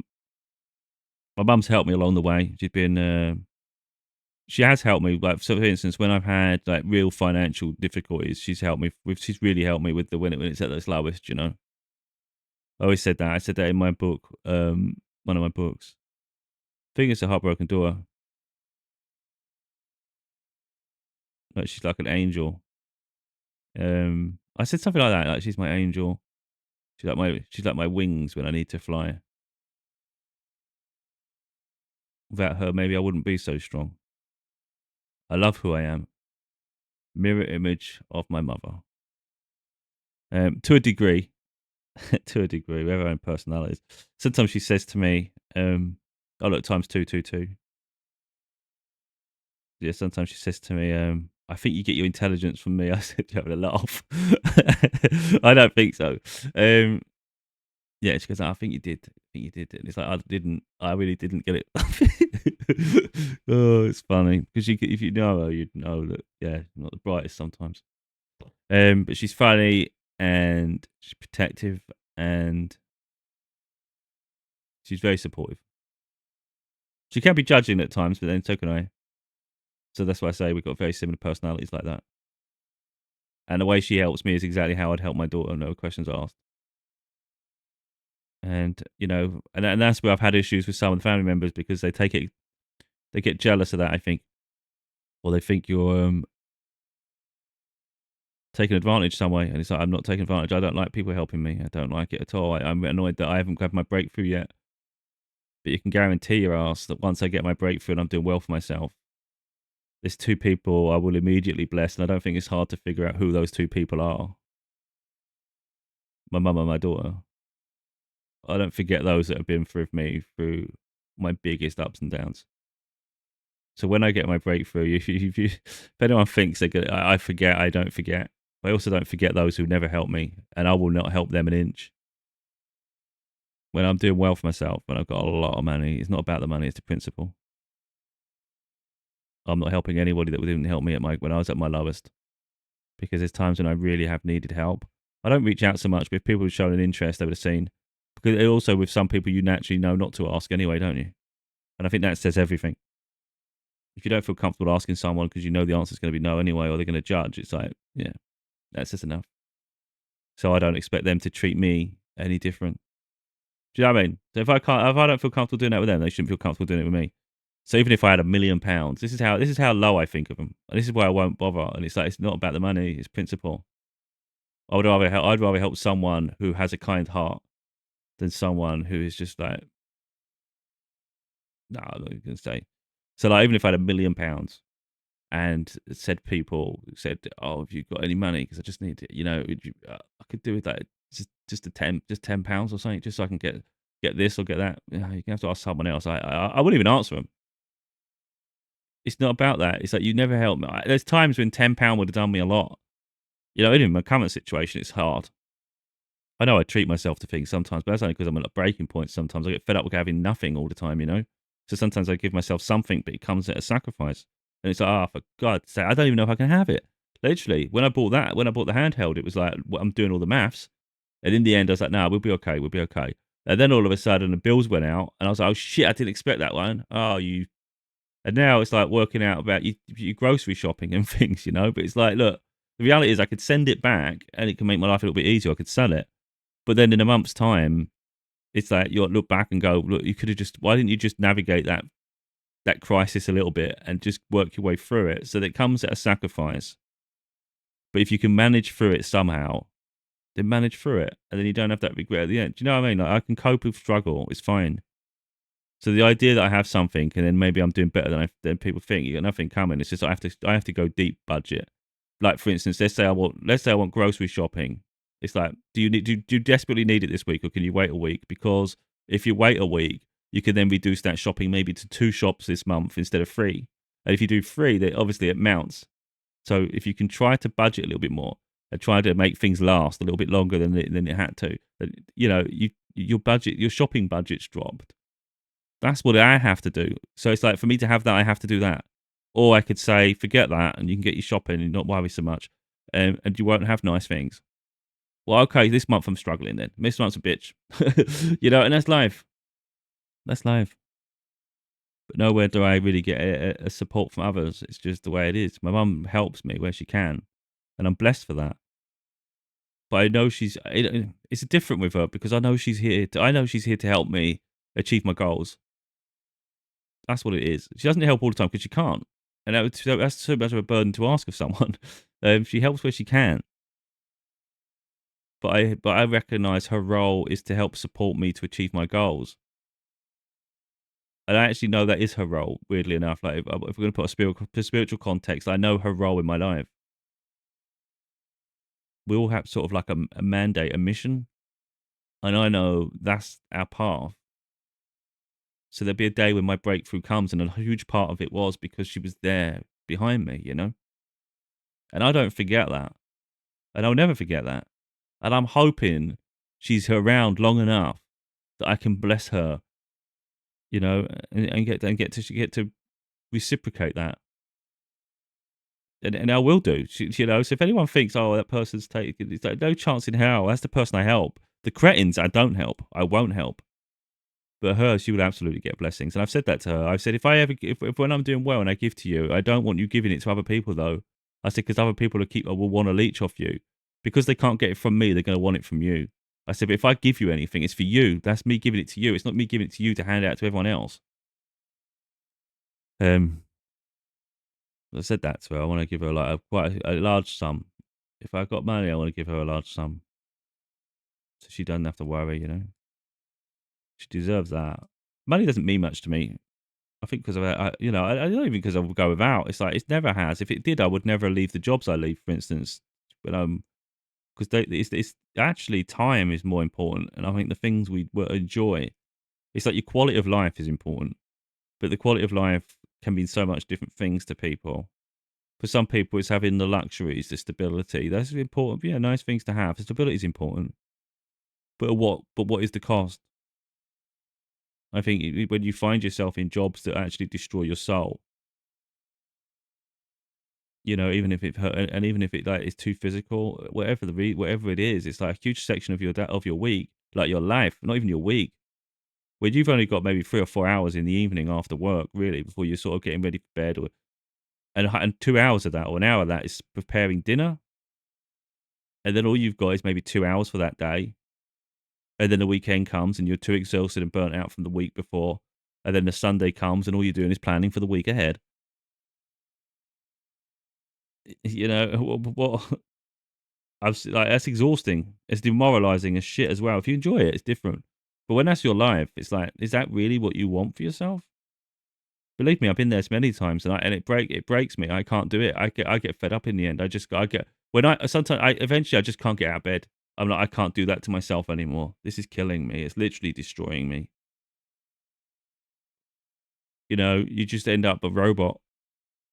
My mum's helped me along the way. She has helped me. Like, so for instance, when I've had like real financial difficulties, she's helped me. She's really helped me with when it's at its lowest. You know, I always said that. I said that in my book, one of my books. I think it's A Heartbroken Daughter. Like she's like an angel. I said something like that. Like she's my angel. She's like my wings when I need to fly. Without her, maybe I wouldn't be so strong. I love who I am. Mirror image of my mother. To a degree, to a degree, we have our own personalities. Sometimes she says to me, "Oh look, times 222." Yeah, sometimes she says to me, "I think you get your intelligence from me." I said, "You having a laugh?" I don't think so. Yeah, she goes, "I think you did. I think you did." And it's like I didn't. I really didn't get it. Oh, it's funny because if you know her, you'd know that. Yeah, not the brightest sometimes. But she's funny and she's protective and she's very supportive. She can be judging at times, but then so can I. So that's why I say we've got very similar personalities like that. And the way she helps me is exactly how I'd help my daughter, no questions asked. And you know, and that's where I've had issues with some of the family members because they get jealous of that. I think, or they think you're taking advantage some way. And it's like I'm not taking advantage. I don't like people helping me. I don't like it at all. I'm annoyed that I haven't grabbed my breakthrough yet. But you can guarantee your ass that once I get my breakthrough and I'm doing well for myself, there's two people I will immediately bless, and I don't think it's hard to figure out who those two people are. My mum and my daughter. I don't forget those that have been with me through my biggest ups and downs. So when I get my breakthrough, if anyone thinks I forget, I don't forget. I also don't forget those who never helped me, and I will not help them an inch. When I'm doing well for myself, when I've got a lot of money, it's not about the money, it's the principle. I'm not helping anybody that didn't help me when I was at my lowest. Because there's times when I really have needed help. I don't reach out so much, but if people have shown an interest, they would have seen. Because also with some people, you naturally know not to ask anyway, don't you? And I think that says everything. If you don't feel comfortable asking someone because you know the answer is going to be no anyway, or they're going to judge, it's like, yeah, that's just enough. So I don't expect them to treat me any different. Do you know what I mean? So if I don't feel comfortable doing that with them, they shouldn't feel comfortable doing it with me. So even if I had £1 million, this is how low I think of them. And this is why I won't bother. And it's like, it's not about the money, it's principle. I'd rather help someone who has a kind heart than someone who is just like, no, I'm not going to say. So like, even if I had £1 million and said, oh, have you got any money? Because I just need it. I could do with that. Just £10 or something, just so I can get this or get that. You can have to ask someone else. I wouldn't even answer them. It's not about that. It's like, you never help me. There's times when £10 would have done me a lot. Even in my current situation, it's hard. I know I treat myself to things sometimes, but that's only because I'm at a breaking point. Sometimes I get fed up with having nothing all the time. So sometimes I give myself something, but it comes at a sacrifice. And it's like, for God's sake, I don't even know if I can have it. Literally, when I bought the handheld, it was like, I'm doing all the maths. And in the end, I was like, no, we'll be okay. We'll be okay. And then all of a sudden, the bills went out. And I was like, oh, shit, I didn't expect that one. Oh, you. And now it's like working out about your grocery shopping and things. But it's like, look, the reality is I could send it back and it can make my life a little bit easier. I could sell it. But then in a month's time, it's like you'll look back and go, look, why didn't you just navigate that crisis a little bit and just work your way through it? So that it comes at a sacrifice. But if you can manage through it somehow, then manage through it. And then you don't have that regret at the end. Do you know what I mean? Like, I can cope with struggle. It's fine. So the idea that I have something and then maybe I'm doing better than people think, you got nothing coming. It's just I have to go deep budget. Like, for instance, let's say I want grocery shopping. It's like, do you desperately need it this week, or can you wait a week? Because if you wait a week, you can then reduce that shopping maybe to 2 shops this month instead of 3. And if you do 3, then obviously it mounts. So if you can try to budget a little bit more and try to make things last a little bit longer than it had to, then, your shopping budget's dropped. That's what I have to do. So it's like, for me to have that, I have to do that. Or I could say, forget that, and you can get your shopping and not worry so much, and you won't have nice things. Well, okay, this month I'm struggling then. This month's a bitch. And that's life. That's life. But nowhere do I really get a support from others. It's just the way it is. My mum helps me where she can, and I'm blessed for that. But I know it's different with her because I know she's here to help me achieve my goals. That's what it is. She doesn't help all the time because she can't. And that's so much of a burden to ask of someone. She helps where she can. But I recognise her role is to help support me to achieve my goals. And I actually know that is her role, weirdly enough. Like, if we're going to put a spiritual context, I know her role in my life. We all have sort of like a mandate, a mission. And I know that's our path. So there'll be a day when my breakthrough comes, and a huge part of it was because she was there behind me. And I don't forget that. And I'll never forget that. And I'm hoping she's around long enough that I can bless her, and get to reciprocate that. And I will do. So if anyone thinks, oh, that person's taking, it's like, no chance in hell. That's the person I help. The cretins I don't help. I won't help. But her, she will absolutely get blessings. And I've said that to her. I've said, if when I'm doing well and I give to you, I don't want you giving it to other people though. I said, because other people will want to leech off you. Because they can't get it from me, they're going to want it from you. I said, but if I give you anything, it's for you. That's me giving it to you. It's not me giving it to you to hand out to everyone else. I said that to her. I want to give her like quite a large sum. If I've got money, I want to give her a large sum. So she doesn't have to worry, She deserves that. Money doesn't mean much to me. I think because I don't even because I would go without. It's like, it never has. If it did, I would never leave the jobs I leave, for instance. But because it's actually, time is more important, and I think the things we enjoy, it's like your quality of life is important, but the quality of life can mean so much different things to people. For some people, it's having the luxuries, the stability. That's important. Yeah, nice things to have. The stability is important, but what is the cost? I think when you find yourself in jobs that actually destroy your soul, even if it hurt, and even if it like is too physical, whatever it is, it's like a huge section of your week, like your life, not even your week, where you've only got maybe 3 or 4 hours in the evening after work, really, before you're sort of getting ready for bed, and 2 hours of that or an hour of that is preparing dinner, and then all you've got is maybe 2 hours for that day, and then the weekend comes and you're too exhausted and burnt out from the week before, and then the Sunday comes and all you're doing is planning for the week ahead. You know, what like, that's exhausting. It's demoralizing as shit as well. If you enjoy it, it's different. But when that's your life, it's like, is that really what you want for yourself? Believe me, I've been there so many times, and it breaks me. I can't do it. I get fed up in the end. I get when I sometimes I eventually I just can't get out of bed. I'm like, I can't do that to myself anymore. This is killing me. It's literally destroying me. You know, you just end up a robot.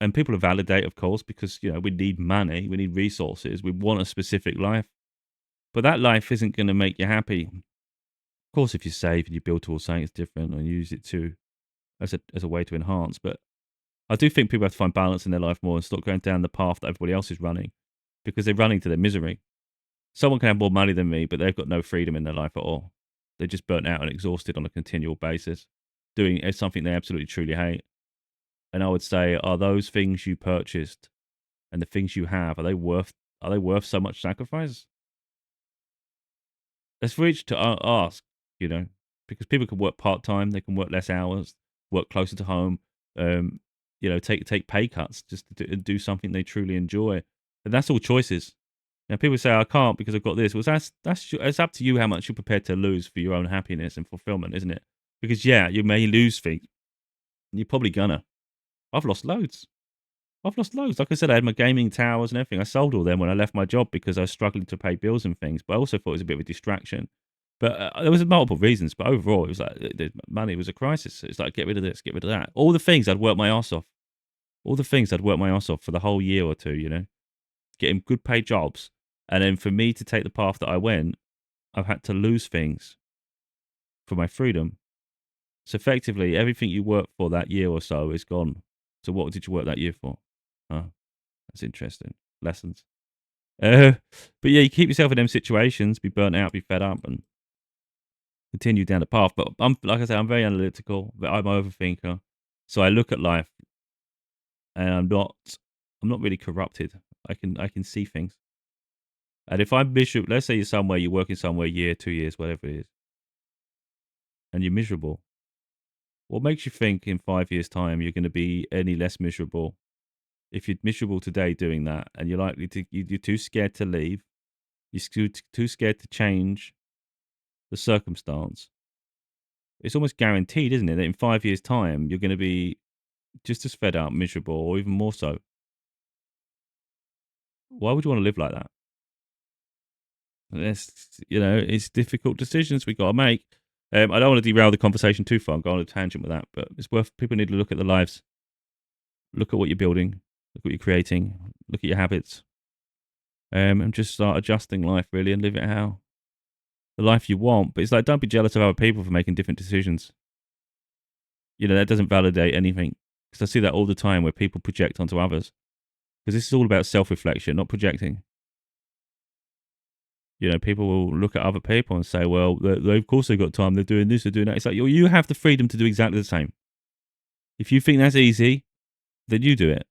And people validate, of course, because we need money, we need resources, we want a specific life. But that life isn't going to make you happy. Of course, if you save and you build towards something, it's different, and use it to as a way to enhance. But I do think people have to find balance in their life more and stop going down the path that everybody else is running, because they're running to their misery. Someone can have more money than me, but they've got no freedom in their life at all. They're just burnt out and exhausted on a continual basis, doing something they absolutely truly hate. And I would say, are those things you purchased and the things you have, are they worth so much sacrifice? It's for each to ask, you know, because people can work part time, they can work less hours, work closer to home, um, take pay cuts just to do something they truly enjoy, and that's all choices. Now, people say I can't because I've got this. Well, it's up to you how much you're prepared to lose for your own happiness and fulfillment, isn't it? Because yeah, you may lose things. You're probably gonna. I've lost loads. I've lost loads. Like I said, I had my gaming towers and everything. I sold all them when I left my job because I was struggling to pay bills and things. But I also thought it was a bit of a distraction. But there was multiple reasons. But overall, it was like the money was a crisis. It's like, get rid of this, get rid of that. All the things I'd worked my ass off. All the things I'd worked my ass off for the whole year or two, getting good paid jobs. And then for me to take the path that I went, I've had to lose things for my freedom. So effectively, everything you worked for that year or so is gone. So what did you work that year for? Huh? That's interesting. Lessons. Uh, but yeah, you keep yourself in them situations, be burnt out, be fed up, and continue down the path. But like I said, I'm very analytical, but I'm an overthinker. So I look at life, and I'm not really corrupted. I can see things. And if I'm miserable, let's say you're working somewhere a year, 2 years, whatever it is, and you're miserable. What makes you think in 5 years' time you're going to be any less miserable? If you're miserable today doing that, and you're too scared to leave, you're too scared to change the circumstance, it's almost guaranteed, isn't it, that in 5 years' time you're going to be just as fed up, miserable, or even more so. Why would you want to live like that? It's difficult decisions we got to make. I don't want to derail the conversation too far and go on a tangent with that, but it's worth. People need to look at their lives, look at what you're building, look at what you're creating, look at your habits, and just start adjusting life really and live it how the life you want. But it's like, don't be jealous of other people for making different decisions. That doesn't validate anything, because I see that all the time where people project onto others. Because this is all about self-reflection, not projecting. People will look at other people and say, well, of course they've got time. They're doing this, they're doing that. It's like, you have the freedom to do exactly the same. If you think that's easy, then you do it.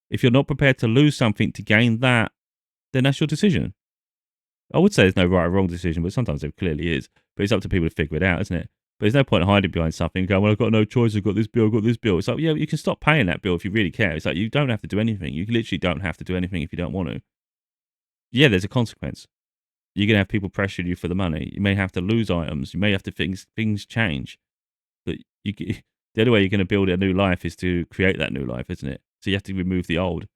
If you're not prepared to lose something to gain that, then that's your decision. I would say there's no right or wrong decision, but sometimes there clearly is. But it's up to people to figure it out, isn't it? But there's no point hiding behind something and going, well, I've got no choice. I've got this bill, I've got this bill. It's like, yeah, you can stop paying that bill if you really care. It's like, you don't have to do anything. You literally don't have to do anything if you don't want to. Yeah, there's a consequence. You're going to have people pressuring you for the money. You may have to lose items. You may have to things change. But the only way you're going to build a new life is to create that new life, isn't it? So you have to remove the old.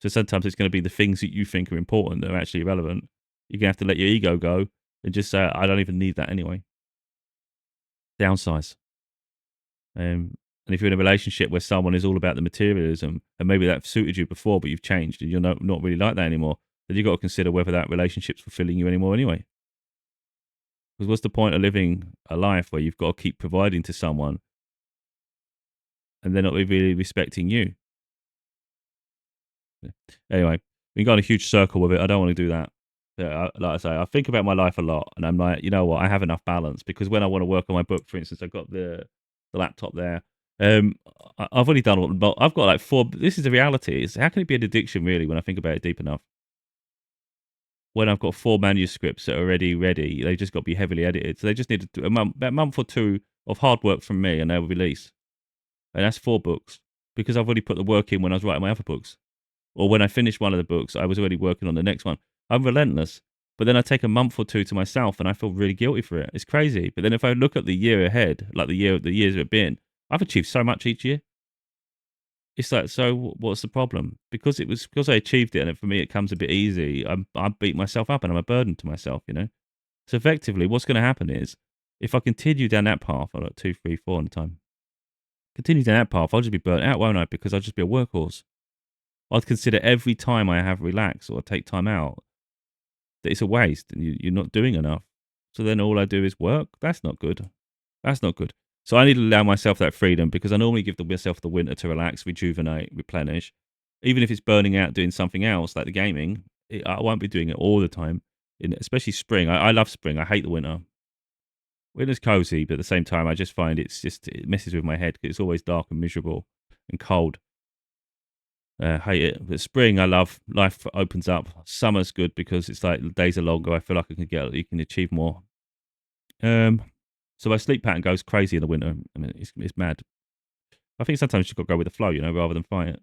So sometimes it's going to be the things that you think are important that are actually irrelevant. You're going to have to let your ego go and just say, I don't even need that anyway. Downsize. And if you're in a relationship where someone is all about the materialism, and maybe that suited you before, but you've changed and you're not really like that anymore, then you've got to consider whether that relationship's fulfilling you anymore anyway. Because what's the point of living a life where you've got to keep providing to someone and they're not really respecting you? Anyway, we can go in a huge circle with it. I don't want to do that. Yeah, like I say, I think about my life a lot, and I'm like, you know what? I have enough balance because when I want to work on my book, for instance, I've got the laptop there. Um, I've already done all, but I've got like four. This is the reality. Is how can it be an addiction, really, when I think about it deep enough? When I've got four manuscripts that are already ready, they've just got to be heavily edited. So they just need to do about a month or two of hard work from me, and they'll release. And that's four books because I've already put the work in when I was writing my other books. Or when I finished one of the books, I was already working on the next one. I'm relentless. But then I take a month or two to myself and I feel really guilty for it. It's crazy. But then if I look at the year ahead, like the years have been, I've achieved so much each year. It's like, so what's the problem? Because I achieved it and for me it comes a bit easy, I beat myself up and I'm a burden to myself, you know? So effectively what's gonna happen is if I continue down that path, I got 2, 3, 4 on the time. Continue down that path, I'll just be burnt out, won't I? Because I'll just be a workhorse. I'd consider every time I have relax or take time out that it's a waste and you're not doing enough. So then all I do is work. That's not good. That's not good. So I need to allow myself that freedom because I normally give myself the winter to relax, rejuvenate, replenish. Even if it's burning out doing something else like the gaming, I won't be doing it all the time. Especially spring. I love spring. I hate the winter. Winter's cozy, but at the same time, I just find it messes with my head because it's always dark and miserable and cold. Hate it. But spring, I love. Life opens up. Summer's good because it's like the days are longer. I feel like you can achieve more. Um, so my sleep pattern goes crazy in the winter. I mean, it's mad. I think sometimes you got to go with the flow, rather than fight it.